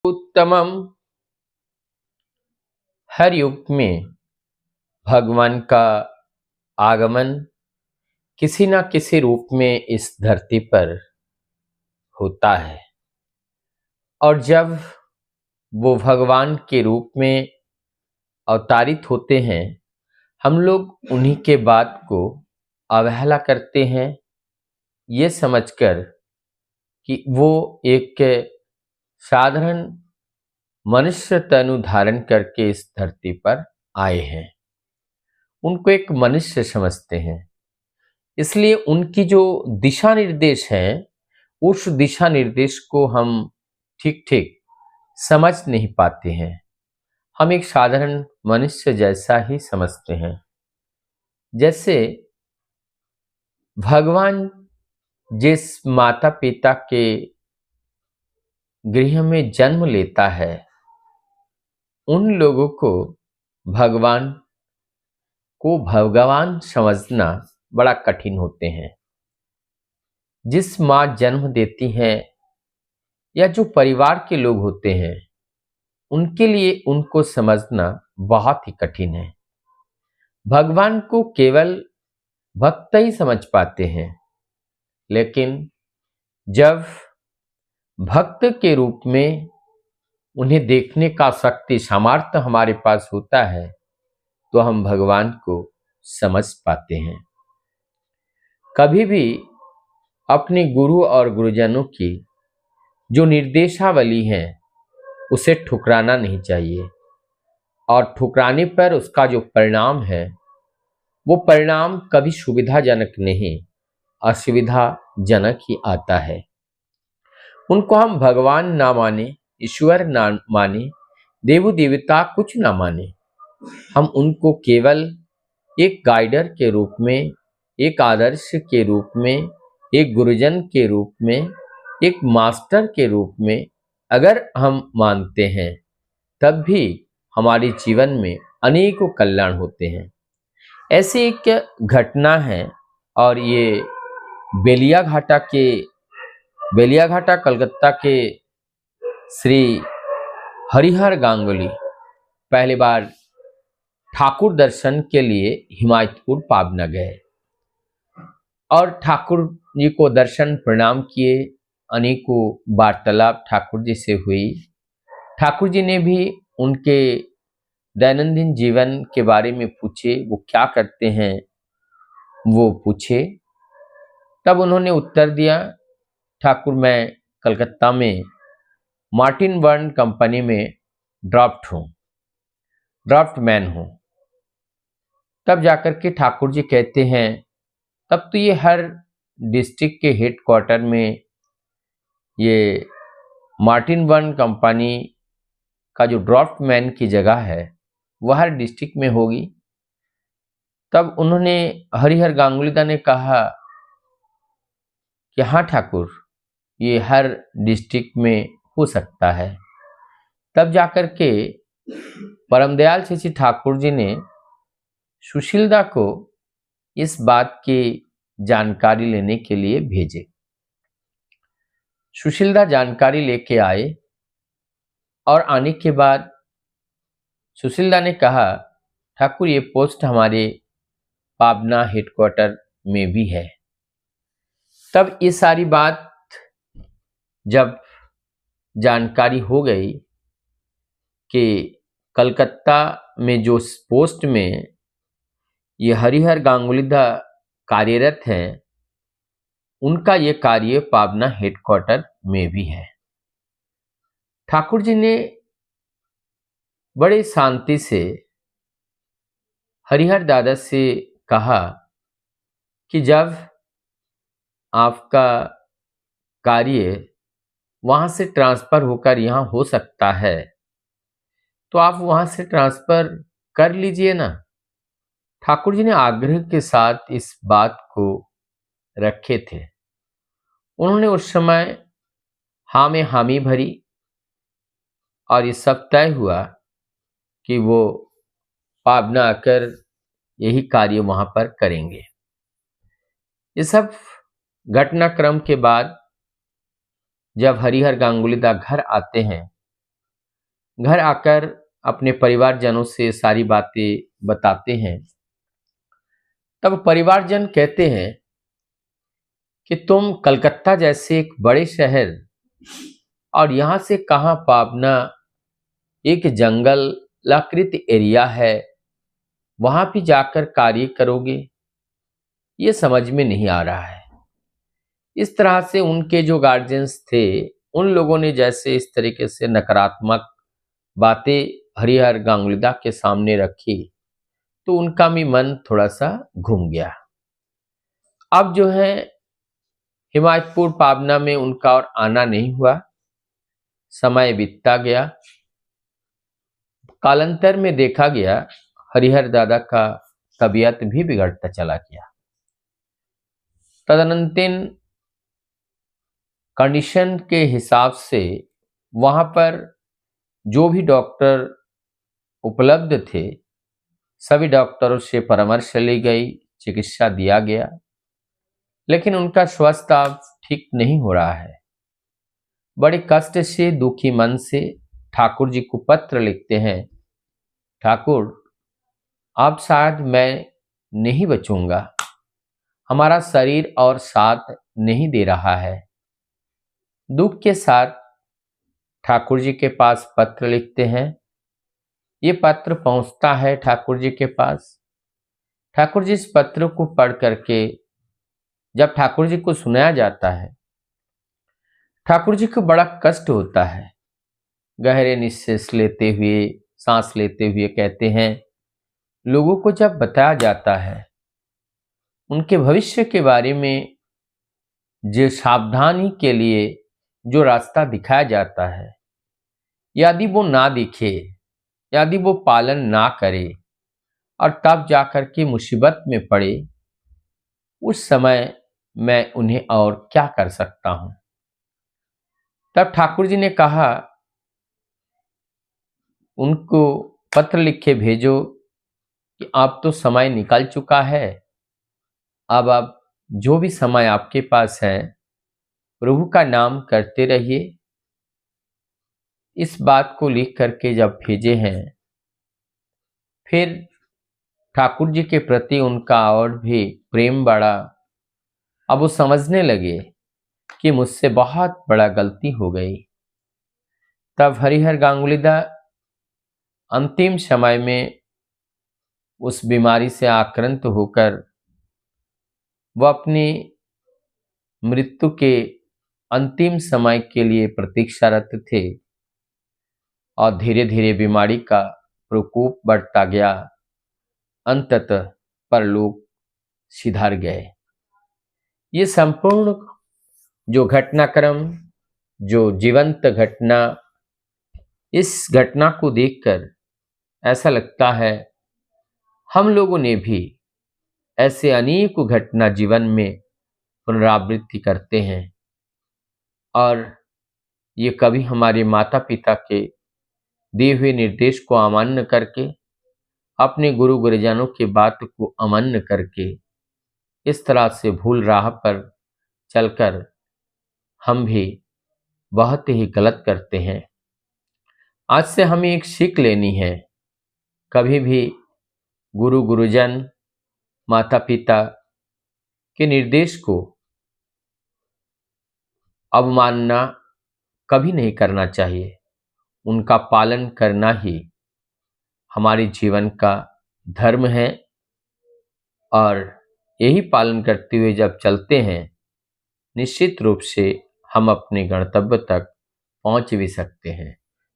उत्तमम। हर युग में भगवान का आगमन किसी न किसी रूप में इस धरती पर होता है, और जब वो भगवान के रूप में अवतारित होते हैं, हम लोग उन्हीं के बात को अवहेला करते हैं, ये समझकर कि वो एक साधारण मनुष्य तनु धारण करके इस धरती पर आए हैं। उनको एक मनुष्य समझते हैं, इसलिए उनकी जो दिशा निर्देश है, उस दिशा निर्देश को हम ठीक ठीक समझ नहीं पाते हैं। हम एक साधारण मनुष्य जैसा ही समझते हैं। जैसे भगवान जिस माता पिता के गृह में जन्म लेता है, उन लोगों को भगवान समझना बड़ा कठिन होते हैं। जिस माँ जन्म देती हैं या जो परिवार के लोग होते हैं, उनके लिए उनको समझना बहुत ही कठिन है। भगवान को केवल भक्त ही समझ पाते हैं, लेकिन जब भक्त के रूप में उन्हें देखने का शक्ति सामर्थ्य हमारे पास होता है, तो हम भगवान को समझ पाते हैं। कभी भी अपने गुरु और गुरुजनों की जो निर्देशावली है, उसे ठुकराना नहीं चाहिए, और ठुकराने पर उसका जो परिणाम है, वो परिणाम कभी सुविधाजनक नहीं, असुविधाजनक ही आता है। उनको हम भगवान ना माने, ईश्वर ना माने, देवी देवता कुछ ना माने, हम उनको केवल एक गाइडर के रूप में, एक आदर्श के रूप में, एक गुरुजन के रूप में, एक मास्टर के रूप में अगर हम मानते हैं, तब भी हमारे जीवन में अनेकों कल्याण होते हैं। ऐसी एक घटना है, और ये बेलियाघाटा कलकत्ता के श्री हरिहर गांगुली पहली बार ठाकुर दर्शन के लिए हिमायतपुर पाबना गए, और ठाकुर जी को दर्शन प्रणाम किए। अनेकों वार्तालाप ठाकुर जी से हुई। ठाकुर जी ने भी उनके दैनंदिन जीवन के बारे में पूछे, वो क्या करते हैं वो पूछे। तब उन्होंने उत्तर दिया, ठाकुर मैं कलकत्ता में मार्टिन बर्न कंपनी में ड्राफ्टमैन हूँ। तब जाकर के ठाकुर जी कहते हैं, तब तो ये हर डिस्ट्रिक्ट के हेडक्वार्टर में ये मार्टिन बर्न कंपनी का जो ड्राफ्टमैन की जगह है, वह हर डिस्ट्रिक्ट में होगी। तब उन्होंने हरिहर गांगुलीदा ने कहा कि हाँ ठाकुर, ये हर डिस्ट्रिक्ट में हो सकता है। तब जाकर के परमदयाल शशि ठाकुर जी ने सुशीलदा को इस बात की जानकारी लेने के लिए भेजे। सुशीलदा जानकारी लेके आए, और आने के बाद सुशीलदा ने कहा, ठाकुर ये पोस्ट हमारे पाबना हेडक्वार्टर में भी है। तब ये सारी बात जब जानकारी हो गई कि कलकत्ता में जो पोस्ट में ये हरिहर गांगुलीदा कार्यरत हैं, उनका ये कार्य पाबना हेडक्वार्टर में भी है। ठाकुर जी ने बड़े शांति से हरिहर दादा से कहा कि जब आपका कार्य वहां से ट्रांसफर होकर यहाँ हो सकता है, तो आप वहां से ट्रांसफर कर लीजिए ना। ठाकुर जी ने आग्रह के साथ इस बात को रखे थे। उन्होंने उस समय हाँ में हामी भरी, और ये सब तय हुआ कि वो पाबना आकर यही कार्य वहां पर करेंगे। ये सब घटनाक्रम के बाद जब हरिहर गांगुलीदा घर आते हैं, घर आकर अपने परिवारजनों से सारी बातें बताते हैं, तब परिवारजन कहते हैं कि तुम कलकत्ता जैसे एक बड़े शहर और यहाँ से कहाँ पावना एक जंगलाकृत एरिया है, वहां भी जाकर कार्य करोगे, ये समझ में नहीं आ रहा है। इस तरह से उनके जो गार्जियंस थे, उन लोगों ने जैसे इस तरीके से नकारात्मक बातें हरिहर गांगुलीदास के सामने रखी, तो उनका भी मन थोड़ा सा घूम गया। अब जो है हिमायतपुर पावना में उनका और आना नहीं हुआ। समय बीतता गया। कालांतर में देखा गया हरिहर दादा का तबीयत भी बिगड़ता चला गया। तदनंतर कंडीशन के हिसाब से वहां पर जो भी डॉक्टर उपलब्ध थे, सभी डॉक्टरों से परामर्श ली गई, चिकित्सा दिया गया, लेकिन उनका स्वास्थ्य अब ठीक नहीं हो रहा है। बड़े कष्ट से, दुखी मन से ठाकुर जी को पत्र लिखते हैं, ठाकुर अब शायद मैं नहीं बचूंगा, हमारा शरीर और साथ नहीं दे रहा है। दुख के साथ ठाकुर जी के पास पत्र लिखते हैं। ये पत्र पहुंचता है ठाकुर जी के पास। ठाकुर जी इस पत्र को पढ़ करके जब ठाकुर जी को सुनाया जाता है, ठाकुर जी को बड़ा कष्ट होता है। गहरे निश्वास लेते हुए, सांस लेते हुए कहते हैं, लोगों को जब बताया जाता है उनके भविष्य के बारे में, जो सावधानी के लिए जो रास्ता दिखाया जाता है, यदि वो ना दिखे, यदि वो पालन ना करे और तब जाकर के मुसीबत में पड़े, उस समय मैं उन्हें और क्या कर सकता हूं। तब ठाकुर जी ने कहा, उनको पत्र लिख के भेजो कि अब तो समय निकल चुका है, अब आप जो भी समय आपके पास है प्रभु का नाम करते रहिए। इस बात को लिख करके जब भेजे हैं, फिर ठाकुर जी के प्रति उनका और भी प्रेम बढ़ा। अब वो समझने लगे कि मुझसे बहुत बड़ा गलती हो गई। तब हरिहर गांगुलीदास अंतिम समय में उस बीमारी से आक्रांत होकर वह अपनी मृत्यु के अंतिम समय के लिए प्रतीक्षारत थे और धीरे धीरे बीमारी का प्रकोप बढ़ता गया। अंततः परलोक सिधार गए। ये संपूर्ण जो घटनाक्रम, जो जीवंत घटना, इस घटना को देखकर ऐसा लगता है हम लोगों ने भी ऐसे अनेक घटना जीवन में पुनरावृत्ति करते हैं और ये कभी हमारे माता पिता के दिए हुए निर्देश को अमान्य करके, अपने गुरु गुरुजनों के बात को अमान्य करके, इस तरह से भूल राह पर चलकर हम भी बहुत ही गलत करते हैं। आज से हमें एक सीख लेनी है, कभी भी गुरु गुरुजन, माता पिता के निर्देश को अवमानना कभी नहीं करना चाहिए। उनका पालन करना ही हमारे जीवन का धर्म है और यही पालन करते हुए जब चलते हैं, निश्चित रूप से हम अपने गंतव्य तक पहुंच भी सकते हैं।